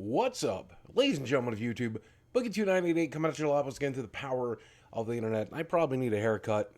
What's up, ladies and gentlemen of YouTube? Boogie2988 coming at your live once again through the power of the internet. I probably need a haircut,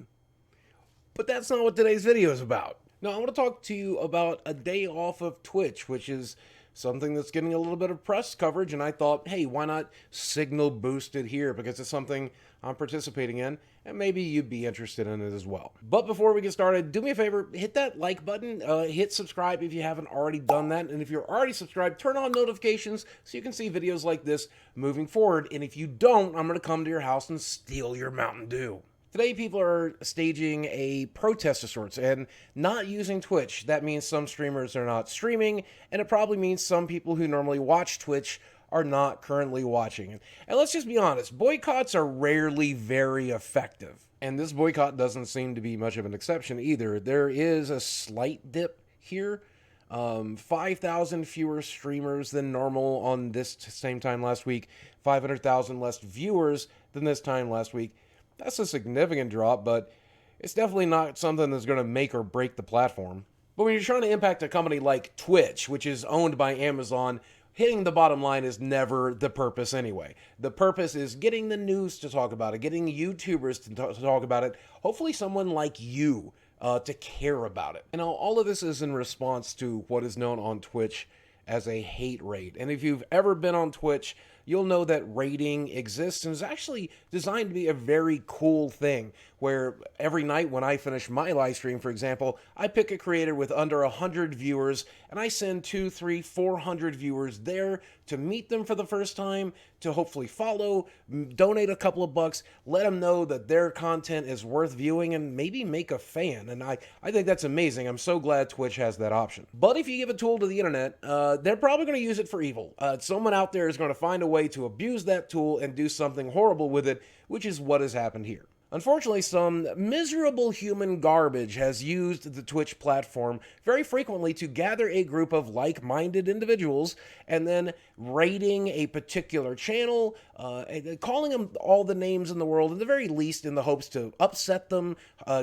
but that's not what today's video is about. No, I want to talk to you about a day off of Twitch, which is something that's getting a little bit of press coverage, and I thought, hey, why not signal boost it here, because it's something I'm participating in, and maybe you'd be interested in it as well. But before we get started, do me a favor, hit that like button, hit subscribe if you haven't already done that, and if you're already subscribed, turn on notifications so you can see videos like this moving forward, and if you don't, I'm going to come to your house and steal your Mountain Dew. Today, people are staging a protest of sorts and not using Twitch. That means some streamers are not streaming, and it probably means some people who normally watch Twitch are not currently watching. And let's just be honest, boycotts are rarely very effective. And this boycott doesn't seem to be much of an exception either. There is a slight dip here. 5,000 fewer streamers than normal on this same time last week. 500,000 less viewers than this time last week. That's a significant drop, but it's definitely not something that's going to make or break the platform. But when you're trying to impact a company like Twitch, which is owned by Amazon, hitting the bottom line is never the purpose anyway. The purpose is getting the news to talk about it, getting YouTubers to talk about it, hopefully someone like you to care about it. And all of this is in response to what is known on Twitch as a hate raid. And if you've ever been on Twitch, you'll know that raiding exists and is actually designed to be a very cool thing, where every night when I finish my live stream, for example, I pick a creator with under 100 viewers and I send 200, 300, 400 viewers there to meet them for the first time, to hopefully follow, donate a couple of bucks, let them know that their content is worth viewing, and maybe make a fan. And I think that's amazing. I'm so glad Twitch has that option. But if you give a tool to the internet, they're probably going to use it for evil. Someone out there is going to find a way to abuse that tool and do something horrible with it, which is what has happened here. Unfortunately, some miserable human garbage has used the Twitch platform very frequently to gather a group of like-minded individuals and then raiding a particular channel, calling them all the names in the world, at the very least in the hopes to upset them,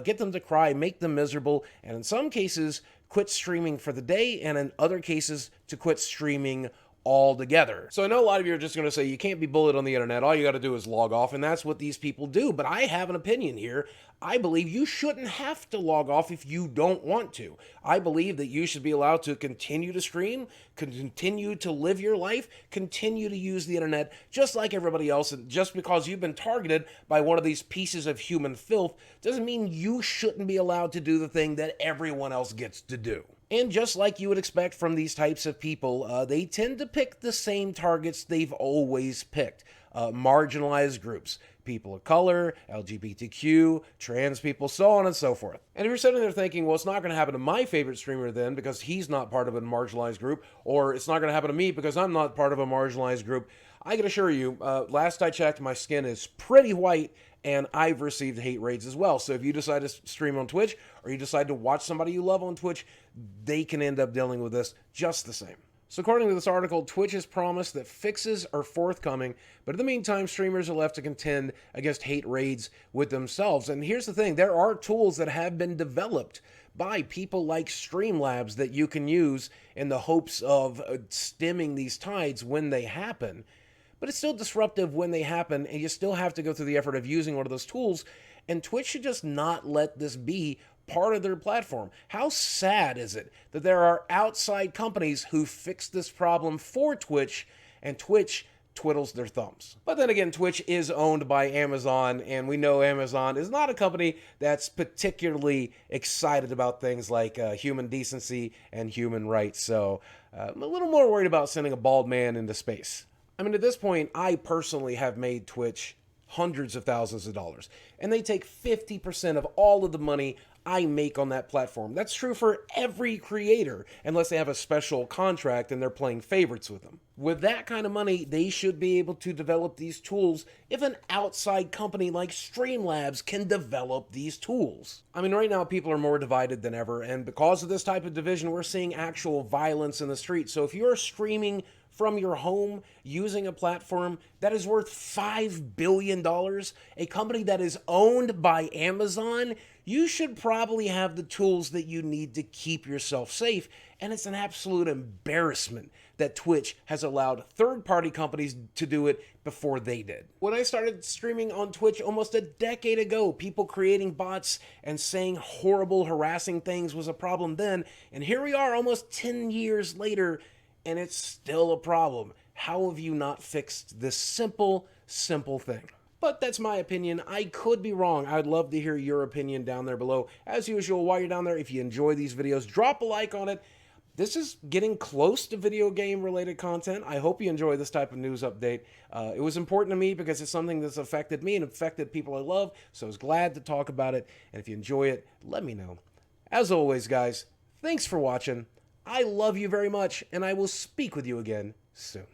get them to cry, make them miserable, and in some cases, quit streaming for the day, and in other cases, to quit streaming altogether. So I know a lot of you are just going to say you can't be bullied on the internet, all you got to do is log off, and that's what these people do. But I have an opinion here. I believe you shouldn't have to log off if you don't want to. I believe that you should be allowed to continue to stream, continue to live your life, continue to use the internet just like everybody else. And just because you've been targeted by one of these pieces of human filth doesn't mean you shouldn't be allowed to do the thing that everyone else gets to do. And just like you would expect from these types of people, they tend to pick the same targets they've always picked. Marginalized groups, people of color, LGBTQ, trans people, so on and so forth. And if you're sitting there thinking, well, it's not going to happen to my favorite streamer then because he's not part of a marginalized group, or it's not going to happen to me because I'm not part of a marginalized group, I can assure you, last I checked, my skin is pretty white, and I've received hate raids as well. So if you decide to stream on Twitch, or you decide to watch somebody you love on Twitch, they can end up dealing with this just the same. So according to this article, Twitch has promised that fixes are forthcoming, but in the meantime, streamers are left to contend against hate raids with themselves. And here's the thing, there are tools that have been developed by people like Streamlabs that you can use in the hopes of stemming these tides when they happen. But it's still disruptive when they happen, and you still have to go through the effort of using one of those tools, and Twitch should just not let this be part of their platform. How sad is it that there are outside companies who fix this problem for Twitch, and Twitch twiddles their thumbs? But then again, Twitch is owned by Amazon, and we know Amazon is not a company that's particularly excited about things like human decency and human rights, so I'm a little more worried about sending a bald man into space. I mean, at this point, I personally have made Twitch hundreds of thousands of dollars, and they take 50% of all of the money I make on that platform. That's true for every creator, unless they have a special contract and they're playing favorites with them. With that kind of money, they should be able to develop these tools if an outside company like Streamlabs can develop these tools. I mean, right now, people are more divided than ever, and because of this type of division, we're seeing actual violence in the street. So if you're streaming from your home using a platform that is worth $5 billion, a company that is owned by Amazon, you should probably have the tools that you need to keep yourself safe. And it's an absolute embarrassment that Twitch has allowed third-party companies to do it before they did. When I started streaming on Twitch almost a decade ago, people creating bots and saying horrible, harassing things was a problem then, and here we are almost 10 years later, and it's still a problem. How have you not fixed this simple thing? But that's my opinion. I could be wrong. I'd love to hear your opinion down there below. As usual, while you're down there, if you enjoy these videos, drop a like on it. This is getting close to video game related content. I hope you enjoy this type of news update. It was important to me because it's something that's affected me and affected people I love, so I was glad to talk about it. And if you enjoy it, let me know. As always, guys, thanks for watching. I love you very much, and I will speak with you again soon.